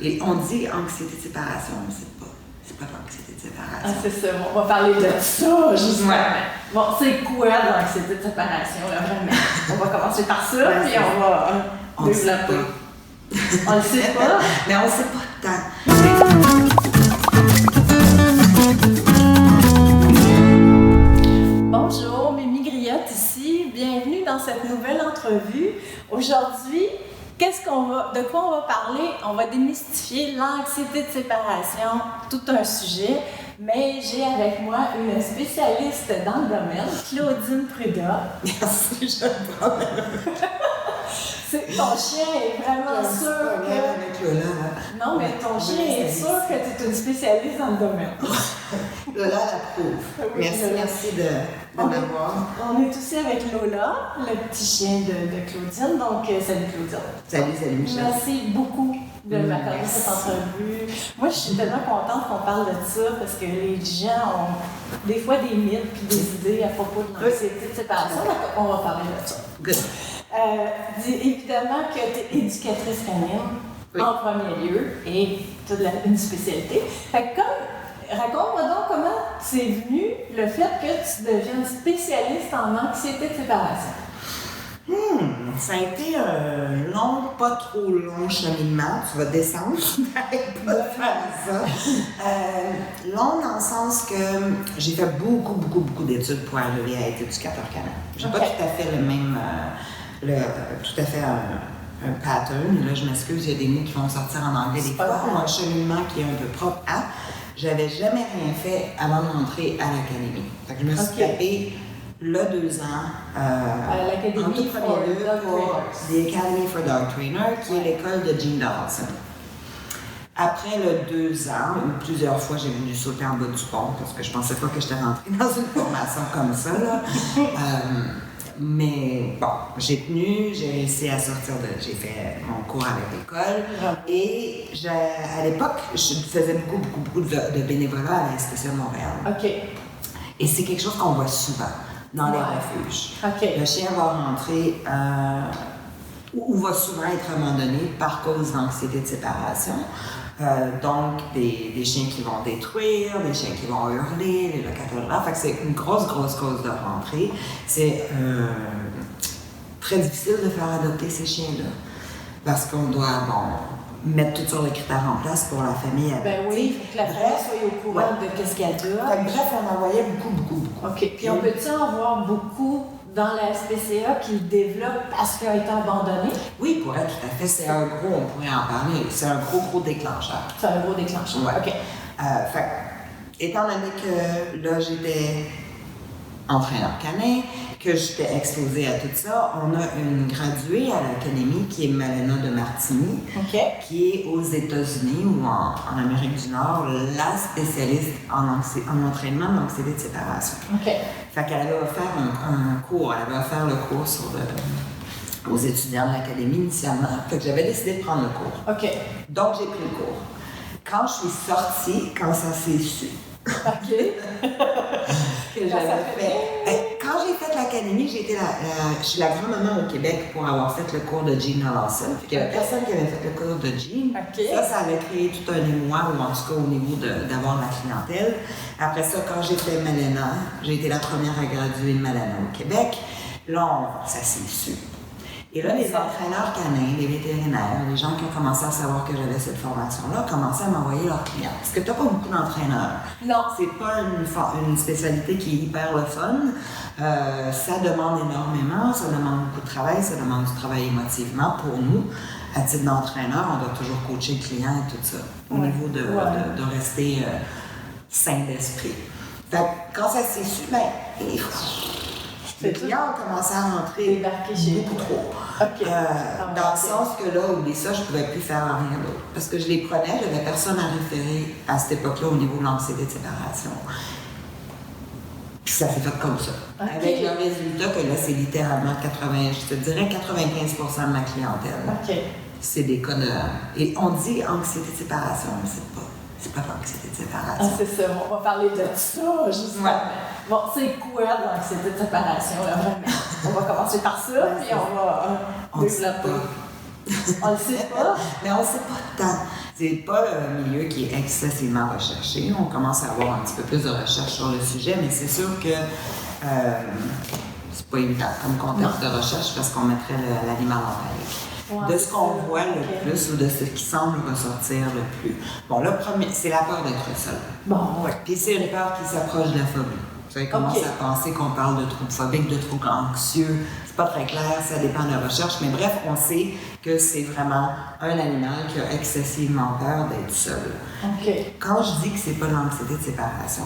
Et on dit anxiété de séparation, mais c'est pas l'anxiété de séparation. Ah, c'est ça. On va parler de ça, justement. Ouais. Bon, c'est quoi l'anxiété de séparation, là, vraiment? On va commencer par ça, Ouais, puis on va on le sait développer. pas. On le sait pas? Mais on le sait pas tant. Bonjour, Mimi Griotte ici. Bienvenue dans cette nouvelle entrevue. Aujourd'hui, de quoi on va parler? On va démystifier l'anxiété de séparation, tout un sujet. Mais j'ai avec moi une spécialiste dans le domaine, Claudine Prud'homme. Merci, j'adore. Ton chien est vraiment sûr que... Avec Lola, là. Non, mais ton chien est sûr que tu es une spécialiste dans le domaine. Lola l'approuve. Oui, Lola. Merci de m'avoir. On est aussi avec Lola, le petit chien de Claudine. Donc, salut Claudine. Salut, Michel. Merci beaucoup de m'accorder cette entrevue. Moi, je suis tellement contente qu'on parle de ça parce que les gens ont des fois des mythes et des idées à propos de l'anxiété de séparation. Donc, on va parler de ça. Good. Évidemment que tu es éducatrice canine en premier lieu et tu as une spécialité. Fait que raconte-moi donc comment c'est venu le fait que tu deviennes spécialiste en anxiété de séparation. Ça a été un long, pas trop long cheminement. Tu vas descendre, t'arrêtes pas de faire ça. Long dans le sens que j'ai fait beaucoup d'études pour arriver à être éducateur canin. J'ai pas tout à fait le même, un pattern. Là, je m'excuse, il y a des mots qui vont sortir en anglais des fois. Un cheminement qui est un peu propre à. J'avais jamais rien fait avant de rentrer à l'académie. Fait que je me suis tapée là 2 ans en tout premier lieu pour The Academy for Dog Trainer, qui est l'école de Jean Donaldson. Après le 2 ans, plusieurs fois, j'ai venu sauter en bas du pont parce que je pensais pas que j'étais rentrée dans une formation comme ça. Là. Mais bon, j'ai tenu, j'ai réussi à sortir j'ai fait mon cours avec l'école. Et à l'époque, je faisais beaucoup de bénévolat à la SPCA de Montréal. OK. Et c'est quelque chose qu'on voit souvent dans les refuges. Okay. Le chien va rentrer ou va souvent être abandonné par cause d'anxiété de séparation. Donc, des chiens qui vont détruire, des chiens qui vont hurler, les locataires. Fait que c'est une grosse cause de rentrée. C'est très difficile de faire adopter ces chiens-là parce qu'on doit, mettre tout sur les critères en place pour la famille. Ben oui, il faut que la famille soit au courant de ce qu'elle doit. Bref, on en voyait beaucoup. OK. Puis on peut-tu en voir beaucoup dans la SPCA qui le développe parce qu'il a été abandonné? Oui, pour être tout à fait. C'est un gros, on pourrait en parler, c'est un gros déclencheur. C'est un gros déclencheur. Ouais. OK. Fait, étant donné que là, j'étais entraîneur canin, que j'étais exposée à tout ça, on a une graduée à l'académie qui est Malena de Martini, qui est aux États-Unis ou en Amérique du Nord, la spécialiste en entraînement d'anxiété de séparation. OK. Fait qu'elle avait offert un cours, elle avait offert le cours aux étudiants de l'académie initialement. Fait que j'avais décidé de prendre le cours. OK. Donc j'ai pris le cours. Quand je suis sortie, quand ça s'est su, OK. que j'avais fait. Quand j'ai fait l'académie, j'ai été je suis la grand-maman au Québec pour avoir fait le cours de Jean Donaldson. Il n'y avait personne qui avait fait le cours de Jean. Ça avait créé tout un émoi, ou en tout cas au niveau d'avoir la clientèle. Après ça, quand j'ai fait Malena, j'ai été la première à graduer de Malena au Québec. Là, ça s'est su. Et là, les entraîneurs canins, les vétérinaires, les gens qui ont commencé à savoir que j'avais cette formation-là, commençaient à m'envoyer leurs clients. Parce que tu n'as pas beaucoup d'entraîneurs. Non. C'est pas une spécialité qui est hyper le fun. Ça demande énormément, ça demande beaucoup de travail, ça demande du travail émotivement. Pour nous, à titre d'entraîneur, on doit toujours coacher le client et tout ça, au niveau de rester sain d'esprit. Fait que quand ça s'est su, les clients ont commencé à rentrer beaucoup trop. Okay. Dans le sens que là, oublie ça, je ne pouvais plus faire rien d'autre. Parce que je les prenais, je n'avais personne à référer à cette époque-là au niveau de l'anxiété de séparation. Puis ça s'est fait comme ça. Okay. Avec le résultat que là, c'est littéralement 95% de ma clientèle. Okay. C'est des cas de... Et on dit anxiété de séparation, mais c'est pas l'anxiété de séparation. Ah, c'est ça, on va parler de ça, justement. Ouais. Bon, c'est quoi l'anxiété de séparation, là, vraiment? On va commencer par ça, puis on va développer. On le sait pas. Mais on ne sait pas tant. C'est pas un milieu qui est excessivement recherché. On commence à avoir un petit peu plus de recherche sur le sujet, mais c'est sûr que c'est pas évident comme contexte de recherche parce qu'on mettrait l'animal en panique. Ouais, de ce qu'on voit le plus ou de ce qui semble ressortir le plus. Bon, le premier, c'est la peur d'être seul. Bon, ouais. Puis c'est une peur qui s'approche de la phobie. Vous avez commencé à penser qu'on parle de troubles phobiques, de troubles anxieux. C'est pas très clair, ça dépend de la recherche, mais bref, on sait que c'est vraiment un animal qui a excessivement peur d'être seul. Quand je dis que c'est pas l'anxiété de séparation,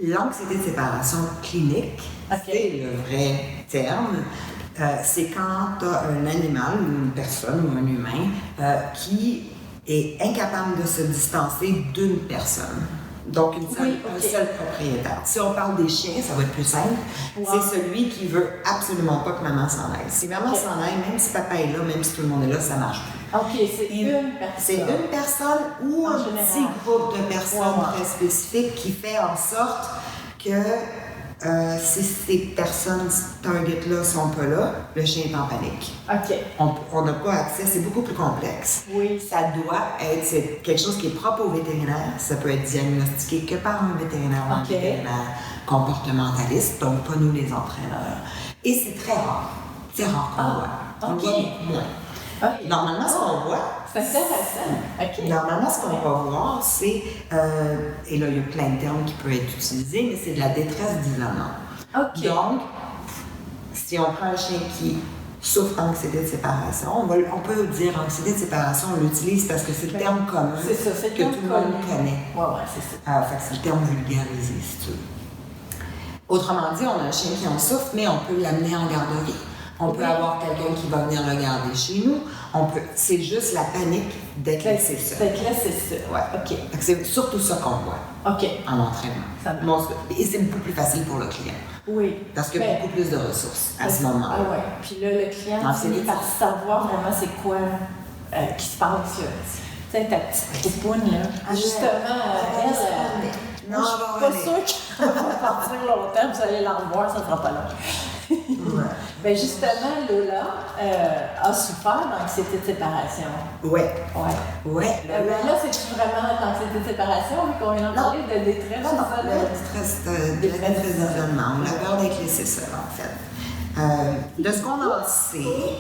l'anxiété de séparation clinique, c'est le vrai terme. C'est quand tu as un animal, une personne ou un humain qui est incapable de se distancer d'une personne. Donc, un seul propriétaire. Si on parle des chiens, ça va être plus simple. Wow. C'est celui qui veut absolument pas que maman s'en aille. Si maman s'en aille, même si papa est là, même si tout le monde est là, ça marche plus. OK, c'est une personne. C'est une personne ou un petit groupe de personnes très spécifiques qui fait en sorte que si ces personnes target-là sont pas là, le chien est en panique. OK. On n'a pas accès, c'est beaucoup plus complexe. Oui. Ça doit être c'est quelque chose qui est propre au vétérinaire. Ça peut être diagnostiqué que par un vétérinaire ou un vétérinaire comportementaliste, donc pas nous les entraîneurs. Et c'est très rare. C'est rare qu'on voit. On voit moins. Okay. Normalement, ce qu'on voit... C'est intéressant. Normalement, ce qu'on va voir, c'est... et là, il y a plein de termes qui peuvent être utilisés, mais c'est de la détresse d'isolement. Donc, si on prend un chien qui souffre d'anxiété de séparation, on peut dire anxiété de séparation, on l'utilise parce que c'est le terme commun que tout le monde connaît. Oui, c'est ça. Fait que c'est le terme vulgarisé, si tu veux. Autrement dit, on a un chien qui en souffre, mais on peut l'amener en garderie. On peut avoir quelqu'un qui va venir le garder chez nous. C'est juste la panique d'être laissé seul. D'être laissé seul. Ouais. OK. C'est surtout ça qu'on voit en entraînement. Et c'est beaucoup plus facile pour le client. Oui. Parce qu'il y a beaucoup plus de ressources à ce moment-là. Ah ouais. Puis là, le client finit par savoir vraiment c'est quoi qui se passe. Tu sais, ta petite poupoune, là. Justement, elle... Non, je suis pas sûre qu'elle va partir longtemps. Vous allez la revoir, ça ne sera pas long. Ben justement, Lola a souffert d'anxiété de séparation. Oui. Là, c'est vraiment l'anxiété de séparation, vu qu'on vient de parler de détresse. Non, la détresse d'isolement, la peur d'être laissé seul, en fait. De ce qu'on en sait,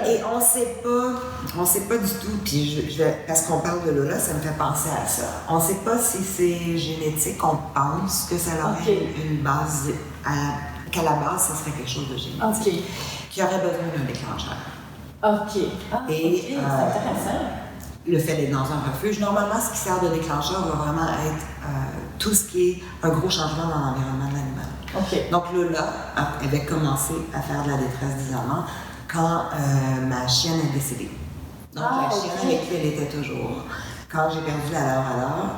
et on sait pas du tout, puis parce qu'on parle de Lola, ça me fait penser à ça. On ne sait pas si c'est génétique, on pense que ça aurait une base, qu'à la base, ça serait quelque chose de génétique, qui aurait besoin d'un déclencheur. C'est intéressant. Le fait d'être dans un refuge, normalement, ce qui sert de déclencheur va vraiment être tout ce qui est un gros changement dans l'environnement de l'animal. Donc Lola avait commencé à faire de la détresse d'isolement quand ma chienne est décédée. Donc la chienne avec qui elle était toujours. Quand j'ai perdu la leur à l'heure,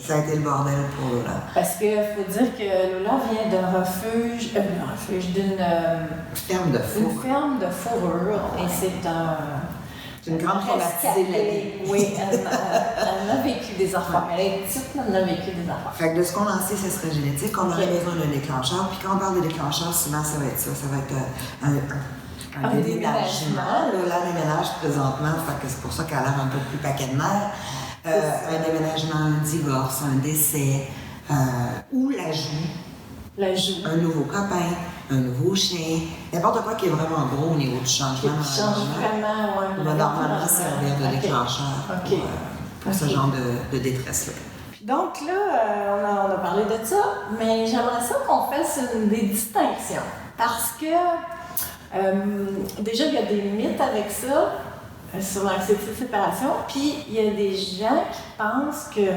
ça a été le bordel pour Lola. Parce qu'il faut dire que Lola vient d'un refuge, d'une ferme de fourrure. Une ferme de fourrure. Et c'est une grande traumatisée de la vie. Oui, elle a vécu des affaires. Elle est petite, elle a vécu des affaires. Fait que de ce qu'on en sait, ce serait génétique. On aurait besoin d'un déclencheur. Puis quand on parle de déclencheur, souvent, ça va être ça. Ça va être un déménagement. Lola déménage présentement. Fait que c'est pour ça qu'elle a l'air un peu plus paquet de mer. Un déménagement, un divorce, un décès, ou l'ajout. Un nouveau copain, un nouveau chien, n'importe quoi qui est vraiment gros au niveau du changement. Qui change vraiment, on va normalement servir de déclencheur pour ce genre de détresse-là. Donc là, on a parlé de ça, mais j'aimerais ça qu'on fasse des distinctions. Parce que déjà, il y a des mythes avec ça, sur l'anxiété de séparation, puis il y a des gens qui pensent que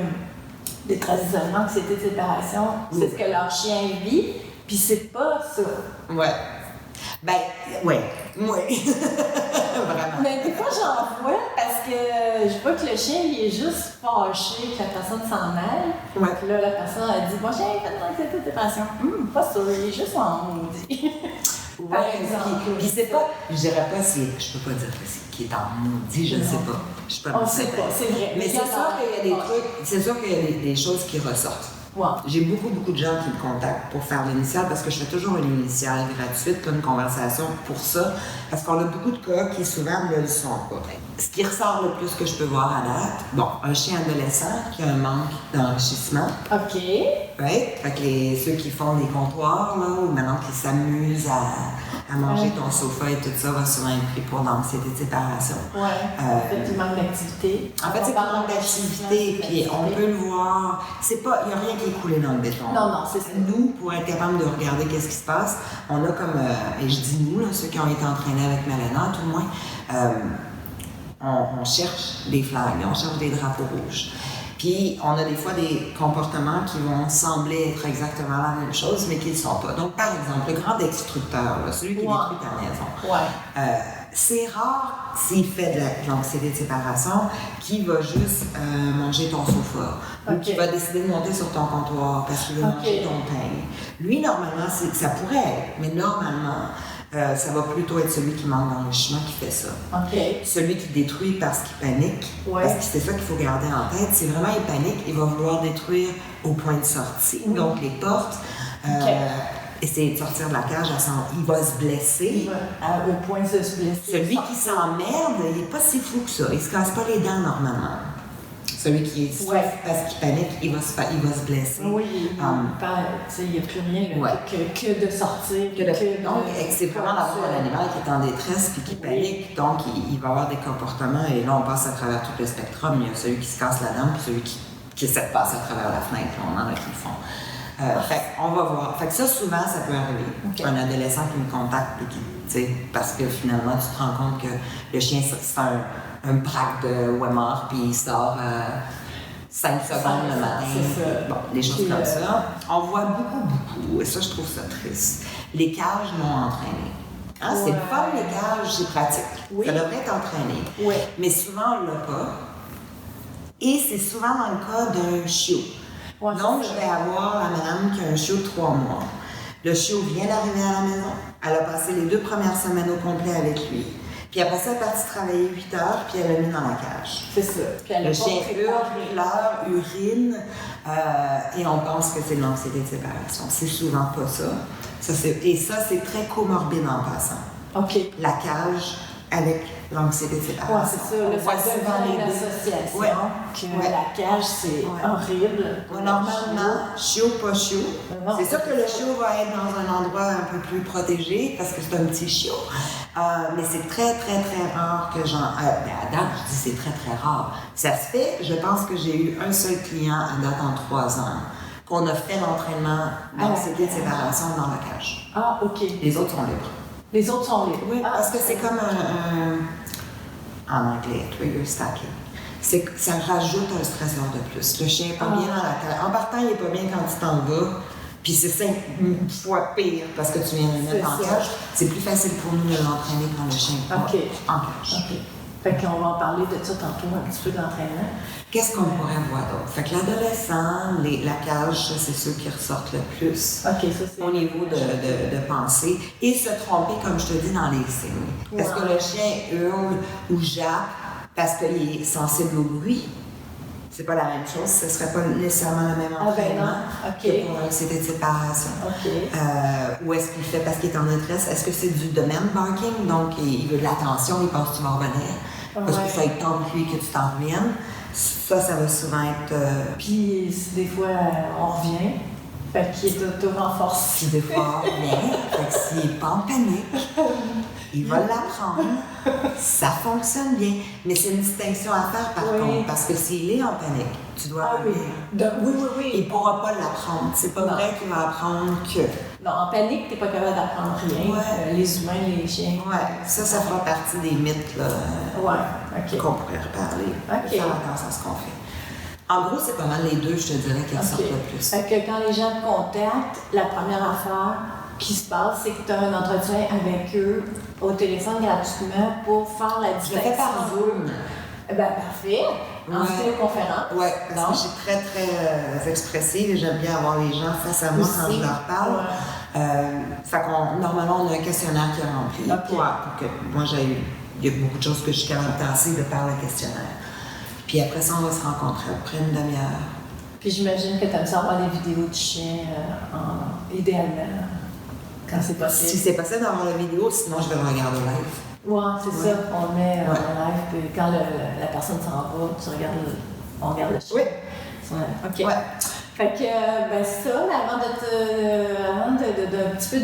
détresse d'isolement, anxiété de séparation, c'est ce que leur chien vit, puis c'est pas ça. Ouais. Vraiment. Mais des fois, j'en vois parce que je vois que le chien, il est juste fâché que la personne s'en aille. Puis là, la personne, elle dit « Mon chien, il fait de l'anxiété de séparation. » Pas ça, il est juste en maudit. Par exemple. Puis c'est pas, je dirais pas si, je peux pas dire que c'est qui est en maudit, je ne sais pas. Je peux on ne sait pas, c'est vrai. Mais c'est sûr qu'il y a des trucs, c'est sûr qu'il y a des choses qui ressortent. Wow. J'ai beaucoup de gens qui me contactent pour faire l'initiale parce que je fais toujours une initiale gratuite, une conversation pour ça, parce qu'on a beaucoup de cas qui souvent ne le sont pas. Ce qui ressort le plus que je peux voir à date, bon, un chien adolescent qui a un manque d'enrichissement. OK. Right? Fait que ceux qui font des comptoirs, là, ou maintenant qui s'amusent à manger ton sofa et tout ça, va souvent être pris pour l'anxiété de séparation. Oui. En fait, il manque d'activité. En fait, c'est pas manque d'activité, puis on peut le voir. Il n'y a rien qui est coulé dans le béton. Non, c'est ça. Nous, pour être capable de regarder qu'est-ce qui se passe, on a comme, et je dis nous, là, ceux qui ont été entraînés avec Malena, tout le moins, on cherche des flags, on cherche des drapeaux rouges. Puis, on a des fois des comportements qui vont sembler être exactement la même chose, mais qui ne le sont pas. Donc, par exemple, le grand destructeur, là, celui qui détruit ta maison, c'est rare s'il fait de l'anxiété de séparation qu'il va juste manger ton sofa ou qu'il va décider de monter sur ton comptoir parce qu'il veut manger ton pain. Lui, normalement, ça pourrait être, mais normalement, ça va plutôt être celui qui manque d'enrichissement qui fait ça. Celui qui détruit parce qu'il panique, parce que c'est ça qu'il faut garder en tête. Si vraiment il panique, il va vouloir détruire au point de sortie, donc les portes. Essayer de sortir de la cage, il va se blesser. Au point de se blesser. Celui qui s'emmerde, il n'est pas si fou que ça. Il ne se casse pas les dents normalement. Celui qui est parce qu'il panique, il va se blesser. Oui, il n'y a plus rien que de sortir. Donc, c'est vraiment d'avoir un animal qui est en détresse et qui panique. Donc, il va avoir des comportements. Et là, on passe à travers tout le spectrum. Il y a celui qui se casse la dent et celui qui essaie de passer à travers la fenêtre. On en a qui le font. On va voir. Fait que ça, souvent, ça peut arriver. Un adolescent qui me contacte parce que finalement, tu te rends compte que le chien, c'est un braque de Weimar, puis il sort 5 secondes le matin. Bon, des choses comme ça. On voit beaucoup, et ça, je trouve ça triste. Les cages non entraînées. C'est le fun, les cages, c'est pratique. Ça devrait être entraîné. Mais souvent, on ne l'a pas. Et c'est souvent dans le cas d'un chiot. Donc, je vais avoir la madame qui a un chiot de 3 mois. Le chiot vient d'arriver à la maison. Elle a passé les 2 premières semaines au complet avec lui. Puis après ça, elle est partie travailler 8 heures, puis elle l'a mis dans la cage. C'est ça. Le chien pleure, urine, et on pense que c'est de l'anxiété de séparation. C'est souvent pas ça. Et ça, c'est très comorbide en passant. La cage avec l'anxiété de séparation. C'est ça. Ça devient une association que la cage, c'est horrible. Normalement, chiot, pas chiot. C'est sûr que le chiot va être dans un endroit un peu plus protégé parce que c'est un petit chiot. Mais c'est très rare que à date, je dis c'est très rare. Ça se fait, je pense que j'ai eu un seul client à date en 3 ans qu'on a fait l'entraînement d'anxiété de séparation dans la cage. Les autres sont libres. Les autres sont libres. Oui, parce que c'est comme en anglais, trigger stacking. Ça rajoute un stresseur de plus. Le chien n'est pas bien dans la cage. En partant, il n'est pas bien quand tu t'en vas. Puis c'est 5 fois pire parce que tu viens de le mettre en cage. C'est plus facile pour nous de l'entraîner quand le chien est en cage. Fait qu'on va en parler de ça tantôt, un petit peu de l'entraînement. Qu'est-ce qu'on pourrait voir d'autre? Fait que l'adolescent, la cage, c'est ceux qui ressortent le plus ça, c'est au niveau de pensée. Et se tromper, comme je te dis, dans les signes. Parce que le chien hurle ou jappe parce qu'il est sensible au bruit. C'est pas la même chose, ce serait pas nécessairement le même entraînement que pour l'anxiété de séparation. Ou est-ce qu'il fait parce qu'il est en détresse? Est-ce que c'est du demand barking? Donc, il veut de l'attention, il pense que tu vas revenir. Parce qu'il faut être temps pour lui que tu t'en reviennes. Ça va souvent être... Puis, des fois, on revient. Fait qu'il est auto-renforcé. Puis des fois, on revient. Fait que s'il n'est pas en panique, il va l'apprendre. Ça fonctionne bien. Mais c'est une distinction à faire par contre. Parce que s'il est en panique, tu dois revenir. Oui. Il ne pourra pas l'apprendre. C'est pas vrai qu'il va apprendre que... Non, en panique, tu n'es pas capable d'apprendre rien. Les humains, les chiens. Ça fera partie des mythes là, qu'on pourrait reparler. Faire attention à ce qu'on fait. En gros, c'est pas mal les deux, je te dirais, qui ressortent le plus. Fait que quand les gens te contactent, la première affaire qui se passe, c'est que tu as un entretien avec eux au téléphone gratuitement pour faire la distinction. Je le fais par Zoom. Parfait. En vidéoconférence. Oui, parce que je suis très, très expressive et j'aime bien avoir les gens face à moi quand je leur parle. Normalement, on a un questionnaire qui est rempli pour que moi, il y a beaucoup de choses que je suis capable de tasser de par le questionnaire. Puis après ça, on va se rencontrer après une demi-heure. Puis j'imagine que tu aimes ça avoir des vidéos de chiens, idéalement, quand c'est possible. Si c'est possible d'avoir la vidéo, sinon je vais le regarder live. Oui, c'est ça. On le met en live, puis quand la personne s'en va, on regarde le chien. Oui. OK. Ouais. Fait que, ça, avant un petit peu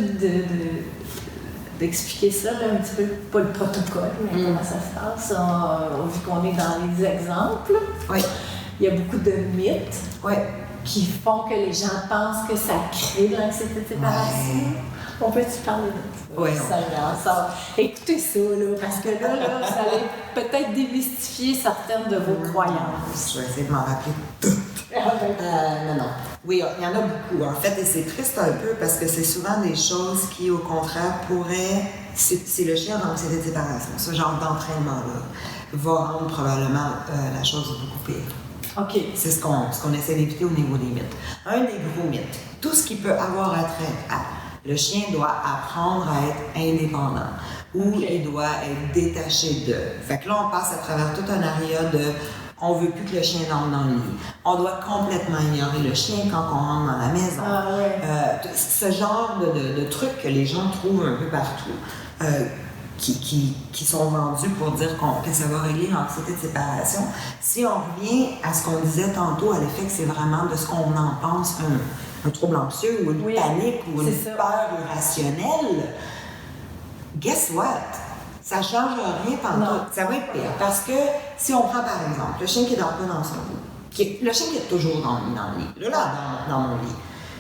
d'expliquer ça, là, un petit peu, pas le protocole, mais comment ça se passe, vu qu'on est dans les exemples, il y a beaucoup de mythes qui font que les gens pensent que ça crée de l'anxiété de séparation. On peut-tu parler de ça? Oui. Ça, écoutez ça, là, parce que là, ça allait peut-être démystifier certaines de vos croyances. Je vais essayer de m'en rappeler toutes. Non. Oui, il y en a beaucoup, en fait, et c'est triste un peu parce que c'est souvent des choses qui, au contraire, pourraient, si le chien a l'anxiété de séparation, ce genre d'entraînement-là, va rendre probablement la chose beaucoup pire. OK. C'est ce qu'on essaie d'éviter au niveau des mythes. Un des gros mythes, tout ce qui peut avoir attrait à le chien doit apprendre à être indépendant ou il doit être détaché d'eux. Fait que là, on passe à travers tout un aria de on veut plus que le chien entre dans le lit. On doit complètement ignorer le chien quand on rentre dans la maison. Ce genre de trucs que les gens trouvent un peu partout. Qui sont vendus pour dire que ça va régler l'anxiété de séparation. Si on revient à ce qu'on disait tantôt, à l'effet que c'est vraiment de ce qu'on en pense un trouble anxieux ou une panique ou une peur irrationnelle, guess what? Ça ne change rien pendant tout. Ça va être pire. Parce que si on prend par exemple le chien qui ne dort pas dans son lit, le chien qui est toujours dans le lit, là, dans mon lit.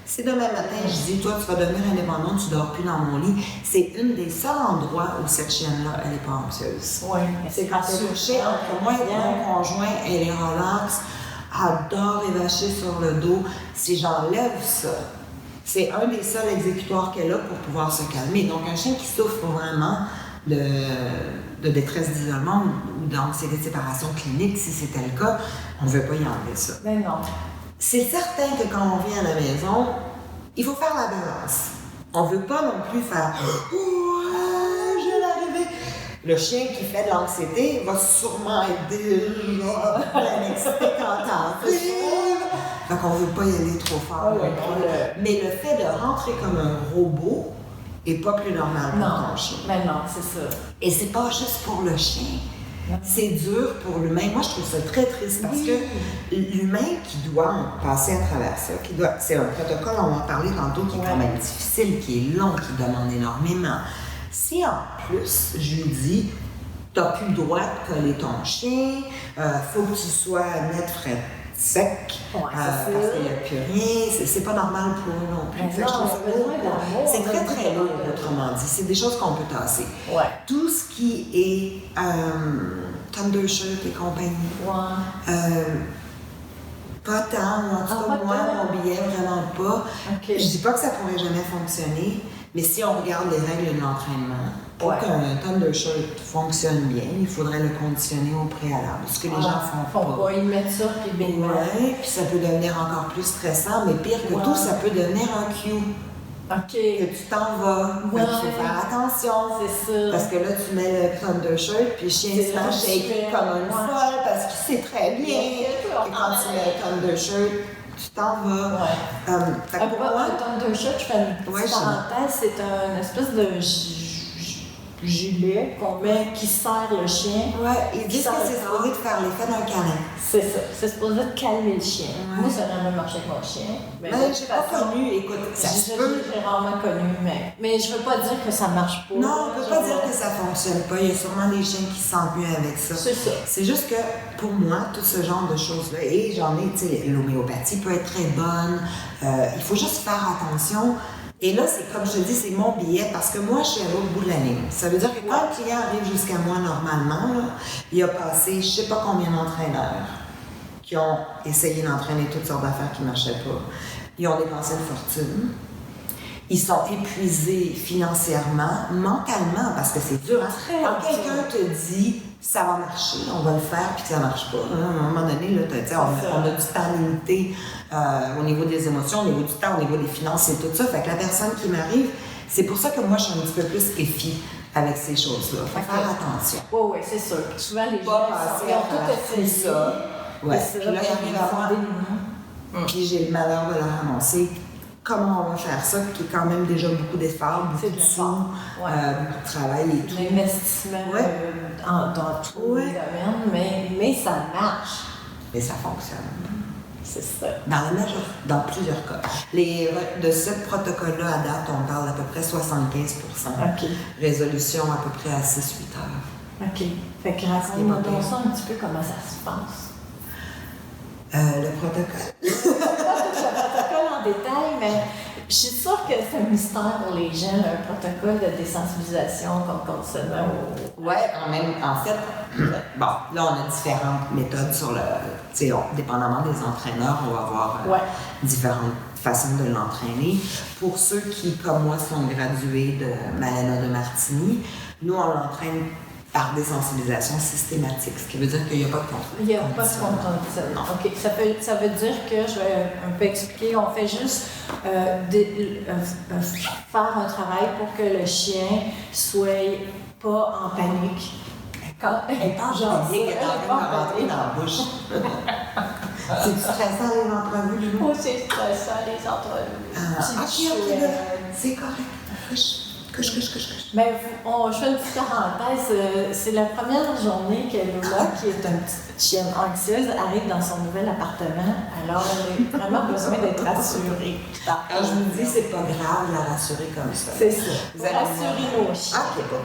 Si demain matin, je dis, toi, tu vas devenir indépendant, tu ne dors plus dans mon lit, c'est une des seuls endroits où cette chienne-là, elle n'est pas anxieuse. Oui. C'est quand elle est couchée entre moi et mon conjoint, elle est relaxe, elle adore évacher sur le dos. Si j'enlève ça, c'est un des seuls exécutoires qu'elle a pour pouvoir se calmer. Donc, un chien qui souffre vraiment de détresse d'isolement ou d'anxiété de séparation clinique, si c'était le cas, on ne veut pas y enlever ça. Mais non. C'est certain que quand on vient à la maison, il faut faire la balance. On ne veut pas non plus faire « je viens d'arriver ». Le chien qui fait de l'anxiété va sûrement être déjà bien excité quand t'arrives. Donc on ne veut pas y aller trop fort. Mais le fait de rentrer comme un robot n'est pas plus normal pour ton chien. Mais non, c'est ça. Et c'est pas juste pour le chien. C'est dur pour l'humain. Moi, je trouve ça très triste parce que l'humain qui doit passer à travers ça, c'est un protocole, on va en parler tantôt, qui est quand même difficile, qui est long, qui demande énormément. Si en plus, je lui dis, t'as plus le droit de coller ton chien, faut que tu sois net, frais, sec, parce qu'il n'y a plus rien, c'est pas normal pour eux non plus. C'est très très lourd, autrement dit. C'est des choses qu'on peut tasser. Tout ce qui est Thundershirt et compagnie, pas tant, en tout cas moi, mon billet, vraiment pas. Je dis pas que ça pourrait jamais fonctionner, mais si on regarde les règles de l'entraînement, pour qu'un Thundershirt fonctionne bien, il faudrait le conditionner au préalable. Ce que les gens font pas. Ils mettent ça, puis puis ça peut devenir encore plus stressant, mais pire que tout, ça peut devenir un cue. Que tu t'en vas. Il faut faire attention. C'est ça. Parce que là, tu mets le Thundershirt, puis le chien se met shaker comme une folle, parce qu'il sait très bien que quand tu mets le Thundershirt, tu t'en vas. Pour moi, un Thundershirt, je fais une petite parenthèse, c'est une espèce de gilet qu'on met qui serre le chien. Ils disent que c'est supposé de faire l'effet d'un câlin. C'est ça. C'est supposé de calmer le chien. Moi, ça n'a jamais marché avec mon chien. Mais j'ai pas connu, écoute, ça se peut. J'ai rarement connu, mais je veux pas dire que ça marche pas. Non, on peut pas dire que ça fonctionne pas. Il y a sûrement des chiens qui se sentent mieux avec ça. C'est ça. C'est juste que, pour moi, tout ce genre de choses-là, et j'en ai, tu sais, l'homéopathie peut être très bonne. Il faut juste faire attention. Et là, c'est comme je te dis, c'est mon billet parce que moi, je suis à l'autre bout de la ligne. Ça veut dire que quand le client arrive jusqu'à moi normalement, là, il a passé je sais pas combien d'entraîneurs qui ont essayé d'entraîner toutes sortes d'affaires qui ne marchaient pas. Ils ont dépensé une fortune. Ils sont épuisés financièrement, mentalement, parce que c'est dur. Quand quelqu'un te dit ça va marcher, on va le faire, puis que ça ne marche pas. À un moment donné, là, on a du temps limité au niveau des émotions, au niveau du temps, au niveau des finances et tout ça. Fait que la personne qui m'arrive, c'est pour ça que moi, je suis un petit peu plus effie avec ces choses-là. Faut faire attention. Oui, c'est sûr. Souvent, les gens ont tout essayé ça. Puis là, il arrive à voir. puis j'ai le malheur de le ramasser, comment on va faire ça, qui est quand même déjà beaucoup d'efforts, beaucoup de sous, beaucoup de travail et tout. L'investissement dans tous les domaines, mais ça marche. Mais ça fonctionne. C'est ça. Dans plusieurs cas. De ce protocole-là, à date, on parle d'à peu près 75%. Résolution à peu près à 6-8 heures. OK. Fait que raconte-moi donc ça un petit peu comment ça se passe. Le protocole. Je ne vais pas toucher le protocole en détail, mais je suis sûre que c'est un mystère pour les gens, un protocole de désensibilisation contre seulement au... Oui, en fait, bon, là, on a différentes méthodes sur le... Tu sais, dépendamment des entraîneurs, on va avoir différentes façons de l'entraîner. Pour ceux qui, comme moi, sont gradués de Malena de Martini, nous, on l'entraîne par désensibilisation systématique, ce qui veut dire qu'il n'y a pas de contrôle. Il n'y a pas de contrôle. Non. OK. Ça veut dire que, je vais un peu expliquer, on fait juste faire un travail pour que le chien soit pas en panique. Quand elle parle panique, elle est en train de rentrer dans la bouche. C'est stressant les entrevues, Lou? Oh, c'est stressant les entrevues. OK, c'est correct. Couche. Mais je fais une petite parenthèse. C'est la première journée que Lola, qui est une petite chienne anxieuse, arrive dans son nouvel appartement. Alors, elle a vraiment besoin d'être rassurée. Alors, je me dis, c'est pas grave de la rassurer comme ça. C'est ça. Vous rassurez nos chiens. OK, pas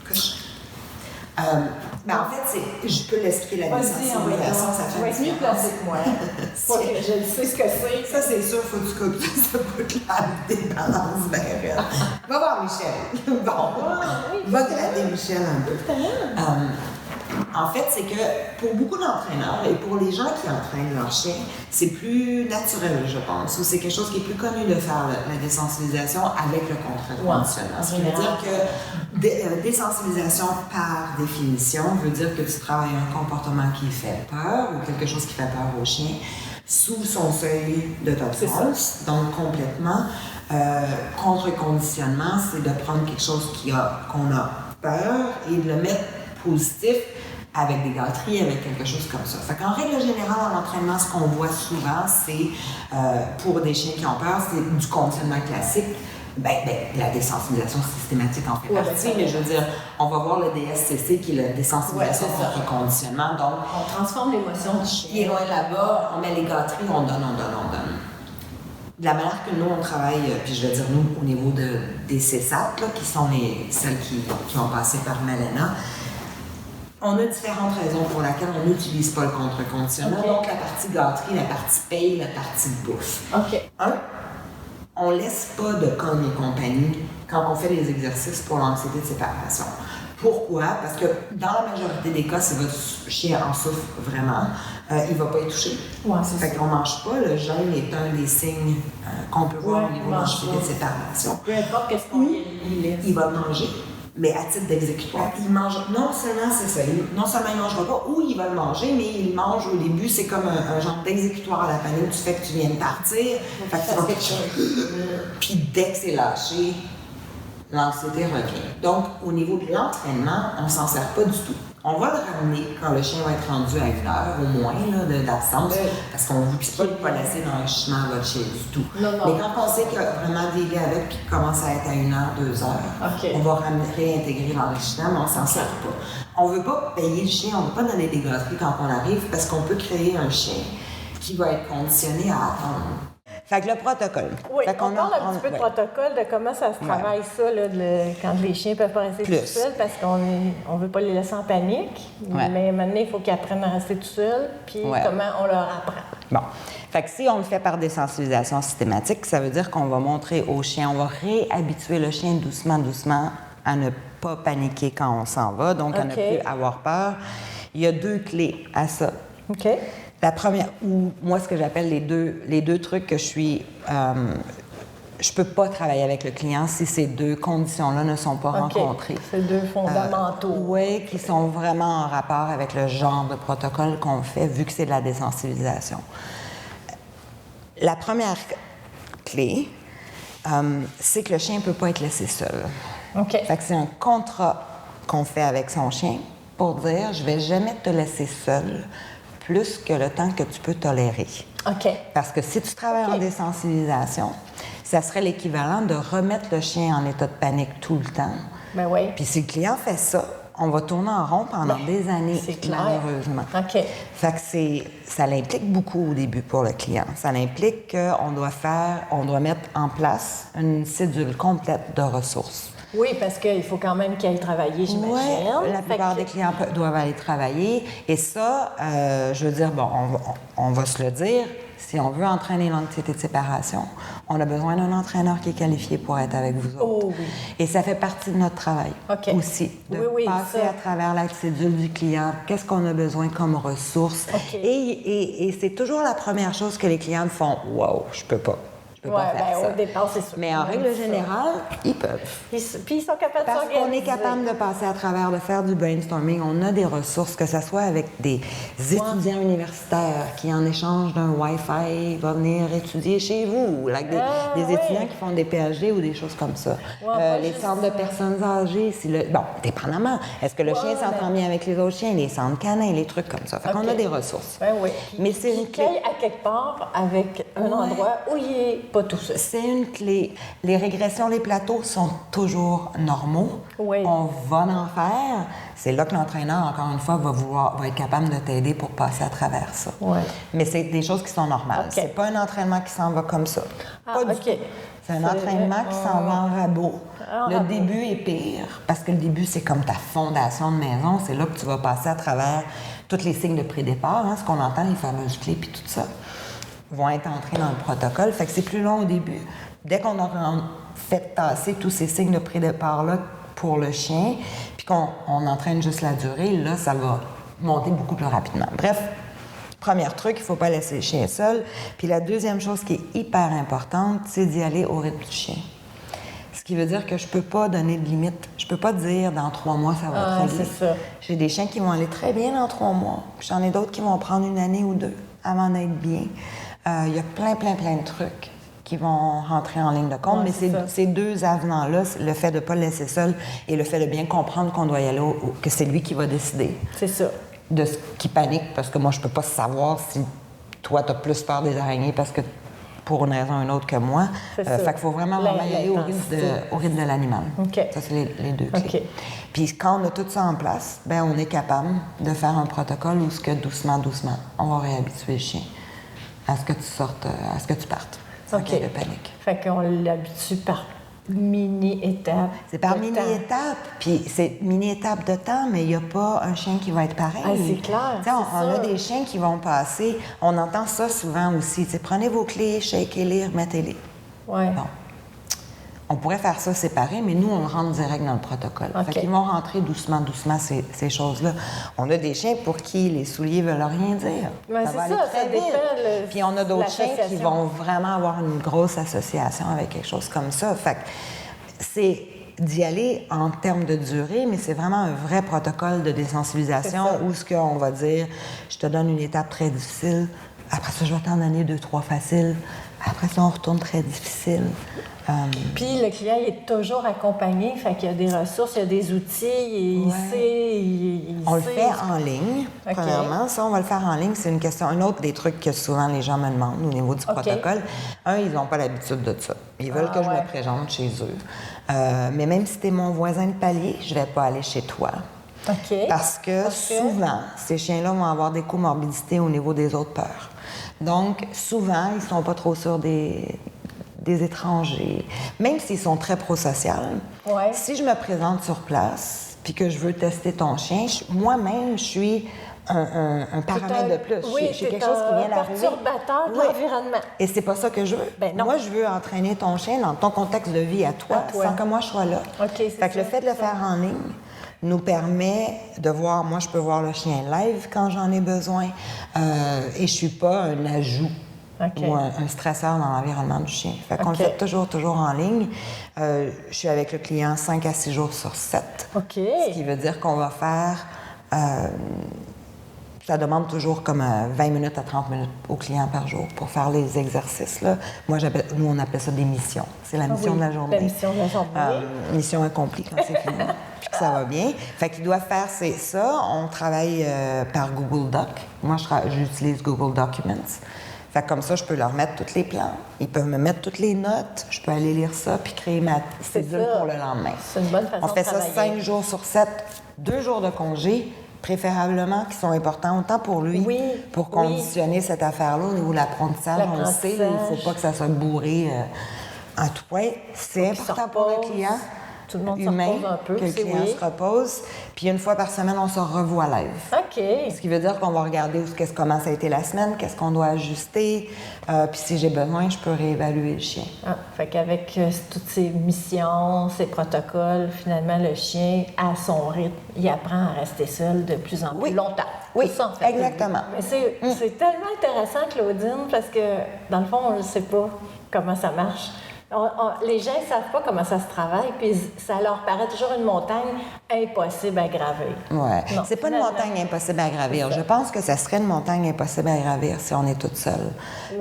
couche. Mais en fait, je peux l'expliquer la désensibilisation, ça fait. Tu vas être mieux placé que moi. Je sais ce que c'est. Ça, c'est sûr, il faut que tu coupes ce bout-là, débalance bien raide. Va voir Michel. Bon, va gratter Michel un peu. En fait, c'est que pour beaucoup d'entraîneurs et pour les gens qui entraînent leurs chiens, c'est plus naturel, je pense, ou c'est quelque chose qui est plus connu de faire la désensibilisation avec le contre-conditionnement. Ce qui veut dire que désensibilisation, par définition, veut dire que tu travailles un comportement qui fait peur ou quelque chose qui fait peur au chien sous son seuil de tolérance, donc complètement. Contre-conditionnement, c'est de prendre quelque chose qu'on a peur et de le mettre positif avec des gâteries, avec quelque chose comme ça. Fait qu'en règle générale, en entraînement, ce qu'on voit souvent, c'est pour des chiens qui ont peur, c'est du conditionnement classique. La désensibilisation systématique en fait partie, mais je veux dire, on va voir le DSCC qui est la désensibilisation contre conditionnement. Donc, on transforme l'émotion du chien. Il est loin là-bas, on met les gâteries, on donne. De la manière que nous, on travaille, puis je vais dire nous, au niveau des CESAT, qui sont celles qui ont passé par Malena, on a différentes raisons pour lesquelles on n'utilise pas le contre-conditionnement. Donc, la partie gâterie, la partie paye, la partie bouffe. On laisse pas de connes et compagnie quand on fait les exercices pour l'anxiété de séparation. Pourquoi? Parce que dans la majorité des cas, si votre chien en souffre vraiment, il ne va pas être touché. Fait qu'on ne mange pas. Le jeûne est un des signes qu'on peut voir au niveau de l'anxiété de séparation. Peu importe qu'est-ce qu'on laisse. Il va manger, mais à titre d'exécutoire. Il mange, non seulement c'est ça, non seulement il ne mangera pas, ou il va le manger, mais il mange au début, c'est comme un genre d'exécutoire à la panique. Tu fais que tu viens de partir. Puis dès que c'est lâché, l'anxiété revient. Donc, au niveau de l'entraînement, on ne s'en sert pas du tout. On va le ramener quand le chien va être rendu à 1 heure au moins d'absence, parce qu'on ne vous dit pas de ne pas laisser d'enrichissement à votre chien du tout. Non. Mais quand on sait qu'il y a vraiment des liens avec, puis qu'il commence à être à 1 heure, 2 heures, on va réintégrer l'enrichissement, mais on ne s'en sert pas. On ne veut pas payer le chien, on ne veut pas donner des gâteries quand on arrive, parce qu'on peut créer un chien qui va être conditionné à attendre. Fait que le protocole. Oui, on parle un petit peu de protocole, de comment ça se travaille ça, quand les chiens ne peuvent pas rester tout seuls, parce qu'on ne veut pas les laisser en panique. Mais maintenant, il faut qu'ils apprennent à rester tout seuls, puis comment on leur apprend. Bon. Fait que si on le fait par désensibilisation systématique, ça veut dire qu'on va montrer au chien, on va réhabituer le chien doucement à ne pas paniquer quand on s'en va, donc à ne plus avoir peur. Il y a 2 clés à ça. La première, ou moi, ce que j'appelle les deux trucs que je peux pas travailler avec le client si ces 2 conditions-là ne sont pas rencontrées. C'est 2 fondamentaux. Oui, qui sont vraiment en rapport avec le genre de protocole qu'on fait, vu que c'est de la désensibilisation. La première clé, c'est que le chien ne peut pas être laissé seul. Fait que c'est un contrat qu'on fait avec son chien pour dire, je vais jamais te laisser seul plus que le temps que tu peux tolérer. OK. Parce que si tu travailles en désensibilisation, ça serait l'équivalent de remettre le chien en état de panique tout le temps. Ben oui. Puis si le client fait ça, on va tourner en rond pendant des années, malheureusement. OK. Fait que ça l'implique beaucoup au début pour le client. Ça l'implique qu'on doit mettre en place une cédule complète de ressources. Oui, parce qu'il faut quand même qu'il aille travailler, j'imagine. Oui, la plupart des clients doivent aller travailler. Et ça, je veux dire, bon, on va se le dire, si on veut entraîner l'anxiété de séparation, on a besoin d'un entraîneur qui est qualifié pour être avec vous autres. Oh, oui. Et ça fait partie de notre travail aussi, de passer à travers la cédule du client, qu'est-ce qu'on a besoin comme ressources. Et c'est toujours la première chose que les clients font. « Wow, je peux pas. » Je peux pas faire ça. Au départ, c'est sûr. Mais en règle générale, ils peuvent. Puis ils sont capables de s'organiser. Parce qu'on est capable de passer à travers, de faire du brainstorming. On a des ressources, que ce soit avec des étudiants universitaires qui, en échange d'un Wi-Fi, vont venir étudier chez vous, like des étudiants qui font des PhD ou des choses comme ça. Les centres de personnes âgées, bon, dépendamment. Est-ce que le chien s'entend bien avec les autres chiens? Les centres canins, les trucs comme ça. Fait qu'on a des ressources. Ben oui. Mais c'est une clé. À quelque part avec un endroit où il est pas tout seul. C'est une clé. Les régressions des plateaux sont toujours normaux. Oui. On va en faire. C'est là que l'entraîneur, encore une fois, va être capable de t'aider pour passer à travers ça. Oui. Mais c'est des choses qui sont normales. C'est pas un entraînement qui s'en va comme ça. Pas du tout. C'est un entraînement qui s'en va en rabot. Le début est pire, parce que le début, c'est comme ta fondation de maison. C'est là que tu vas passer à travers tous les signes de pré-départ, ce qu'on entend, les fameuses clés, puis tout ça, vont être entrés dans le protocole. Fait que c'est plus long au début. Dès qu'on a fait passer tous ces signes de pré-départ-là pour le chien, puis qu'on entraîne juste la durée, là, ça va monter beaucoup plus rapidement. Bref, premier truc, il ne faut pas laisser le chien seul. Puis la deuxième chose qui est hyper importante, c'est d'y aller au rythme du chien. Ce qui veut dire que je ne peux pas donner de limite. Je ne peux pas dire dans 3 mois, ça va très bien. C'est ça. J'ai des chiens qui vont aller très bien dans 3 mois. Puis j'en ai d'autres qui vont prendre 1 année ou 2 avant d'être bien. Il y a plein de trucs qui vont rentrer en ligne de compte, mais ces deux avenants-là, le fait de ne pas le laisser seul et le fait de bien comprendre qu'on doit y aller, que c'est lui qui va décider. C'est ça. De ce qui panique, parce que moi, je ne peux pas savoir si toi, tu as plus peur des araignées parce que pour une raison ou une autre que moi. Fait qu'il faut vraiment y aller au rythme de l'animal. Ça, c'est les deux clés. Puis quand on a tout ça en place, ben on est capable de faire un protocole où ce que doucement, on va réhabituer le chien à ce que tu sortes, à ce que tu partes. Sans qu'il y ait de panique. Fait qu'on l'habitue par mini-étapes. C'est par mini-étapes. Puis c'est mini-étapes de temps, mais il n'y a pas un chien qui va être pareil. C'est clair. On a des chiens qui vont passer. On entend ça souvent aussi. Prenez vos clés, shakez-les, remettez-les. Oui. Bon. On pourrait faire ça séparé, mais nous, on rentre direct dans le protocole. Fait qu'ils vont rentrer doucement, ces choses-là. On a des chiens pour qui les souliers veulent rien dire. Mais ça va aller très vite. Puis on a d'autres chiens qui vont vraiment avoir une grosse association avec quelque chose comme ça. Fait que c'est d'y aller en termes de durée, mais c'est vraiment un vrai protocole de désensibilisation où ce qu'on va dire, je te donne une étape très difficile, après ça, je vais t'en donner 2-3 faciles, après ça, on retourne très difficile. Puis le client il est toujours accompagné, fait qu'il y a des ressources, il y a des outils, il sait... On le fait en ligne, premièrement. Ça, on va le faire en ligne. C'est une question... Un autre des trucs que souvent les gens me demandent au niveau du protocole. Ils n'ont pas l'habitude de ça. Ils veulent que je me présente chez eux. Mais même si tu es mon voisin de palier, je ne vais pas aller chez toi. Parce que souvent, ces chiens-là vont avoir des comorbidités au niveau des autres peurs. Donc, souvent, ils ne sont pas trop sûrs des étrangers, même s'ils sont très prosociaux. Si je me présente sur place puis que je veux tester ton chien, moi-même, je suis un paramètre de plus. Oui, j'ai quelque chose qui vient d'arriver. Perturbateur de l'environnement. Et c'est pas ça que je veux. Ben non. Moi, je veux entraîner ton chien dans ton contexte de vie à toi. Sans que moi, je sois là. Fait que le fait de le faire en ligne nous permet de voir, moi, je peux voir le chien live quand j'en ai besoin et je suis pas un ajout. Ou un stresseur dans l'environnement du chien. Fait qu'on le fait toujours en ligne. Je suis avec le client 5 à 6 jours sur 7. Ce qui veut dire qu'on va faire... ça demande toujours comme 20 minutes à 30 minutes au client par jour pour faire les exercices. Là. Nous, on appelle ça des missions. C'est la mission de la journée. La mission de la journée. Mission accomplie quand c'est fini. puis que ça va bien. Fait qu'ils doivent faire ça. On travaille par Google Doc. Moi, j'utilise Google Documents. Fait que comme ça, je peux leur mettre tous les plans. Ils peuvent me mettre toutes les notes. Je peux aller lire ça puis créer ma cédule pour le lendemain. C'est une bonne façon de travailler. On fait ça 5 jours sur 7, 2 jours de congé, préférablement, qui sont importants autant pour lui, pour conditionner cette affaire-là au niveau de l'apprentissage. On le sait, il ne faut pas que ça soit bourré à tout point. C'est important pour le client. Tout le monde humain, se repose un peu. Que le client se repose. Puis une fois par semaine, on se revoit live. OK. Ce qui veut dire qu'on va regarder comment ça a été la semaine, qu'est-ce qu'on doit ajuster. Puis si j'ai besoin, je peux réévaluer le chien. Fait qu'avec toutes ces missions, ces protocoles, finalement, le chien, à son rythme, il apprend à rester seul de plus en plus longtemps. Oui, c'est ça, en fait. exactement. Mais c'est tellement intéressant, Claudine, parce que, dans le fond, on ne sait pas comment ça marche. Les gens ne savent pas comment ça se travaille, puis ça leur paraît toujours une montagne impossible à gravir. Oui. C'est pas une montagne impossible à gravir. Je pense que ça serait une montagne impossible à gravir si on est toute seule.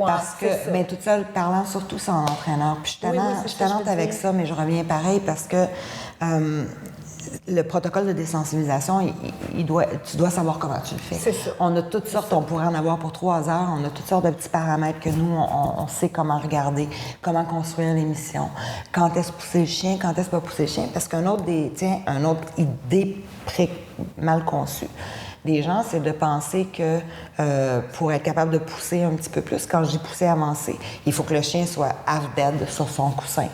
Parce que, bien, toute seule, parlant surtout sans entraîneur. Puis je suis tannante avec ça, mais je reviens pareil parce que le protocole de désensibilisation, tu dois savoir comment tu le fais. C'est ça. On a toutes sortes, on pourrait en avoir pour 3 heures, on a toutes sortes de petits paramètres que nous, on sait comment regarder, comment construire l'émission, quand est-ce pousser le chien, quand est-ce pas pousser le chien, parce qu'un autre idée mal conçue des gens, c'est de penser que pour être capable de pousser un petit peu plus, quand je dis pousser avancé, il faut que le chien soit half-dead sur son coussin.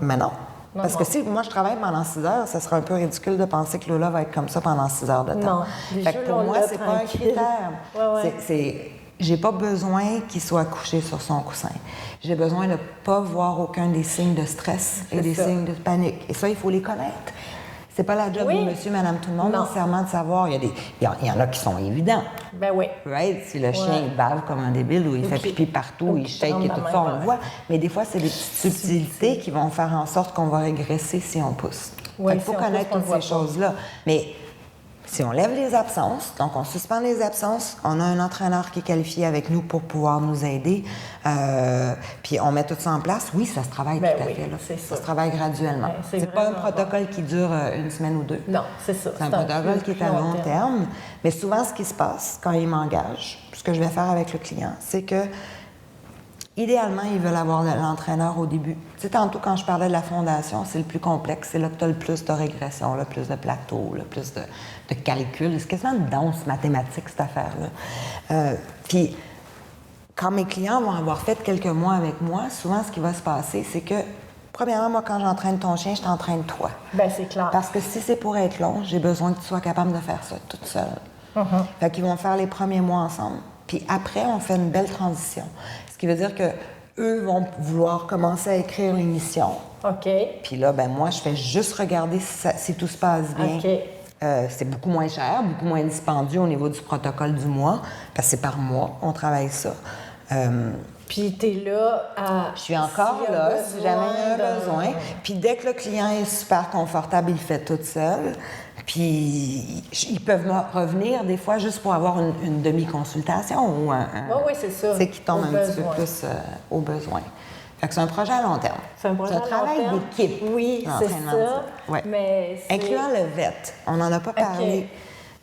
Mais non. Parce que si moi je travaille pendant 6 heures, ça serait un peu ridicule de penser que Lola va être comme ça pendant 6 heures de temps. Non. Fait que pour moi, c'est pas un critère. J'ai pas besoin qu'il soit couché sur son coussin. J'ai besoin de pas voir aucun des signes de stress et des signes de panique. Et ça, il faut les connaître. C'est pas la job de monsieur, madame, tout le monde, nécessairement de savoir. Il y en a qui sont évidents. Ben oui. Right? Si le chien il bave comme un débile ou il fait pipi partout, il shake et tout ça, on le voit. Mais des fois, c'est des petites subtilités qui vont faire en sorte qu'on va régresser si on pousse. Il faut connaître toutes ces choses-là. Mais si on lève les absences, donc on suspend les absences, on a un entraîneur qui est qualifié avec nous pour pouvoir nous aider, puis on met tout ça en place, oui, ça se travaille tout à fait. Là. Ça se travaille graduellement. C'est pas un protocole qui dure une semaine ou 2. Non, c'est ça. C'est un protocole qui est à long terme. Mais souvent, ce qui se passe quand il m'engage, ce que je vais faire avec le client, c'est que idéalement, ils veulent avoir l'entraîneur au début. Tu sais, tantôt, quand je parlais de la fondation, c'est le plus complexe. C'est là que tu as le plus de régression, le plus de plateau, le plus de calcul. C'est quasiment une danse mathématique, cette affaire-là. Puis, quand mes clients vont avoir fait quelques mois avec moi, souvent, ce qui va se passer, c'est que, premièrement, moi, quand j'entraîne ton chien, je t'entraîne toi. Bien, c'est clair. Parce que si c'est pour être long, j'ai besoin que tu sois capable de faire ça toute seule. Fait qu'ils vont faire les premiers mois ensemble. Puis après, on fait une belle transition. Ce qui veut dire que eux vont vouloir commencer à écrire l'émission. OK. Puis là, ben moi, je fais juste regarder si tout se passe bien. OK. C'est beaucoup moins cher, beaucoup moins dispendieux au niveau du protocole du mois, parce que c'est par mois, on travaille ça. Puis tu es là à... Je suis encore là, si jamais il y a un besoin. Puis dès que le client est super confortable, il le fait tout seul. Puis ils peuvent revenir des fois juste pour avoir une demi-consultation ou oui, c'est ça. C'est qui tombe un petit peu plus au besoin. Fait que c'est un projet à long terme. C'est un projet à long terme. travail d'équipe. Oui, c'est ça. Ouais. Mais incluant le vet. On n'en a pas parlé.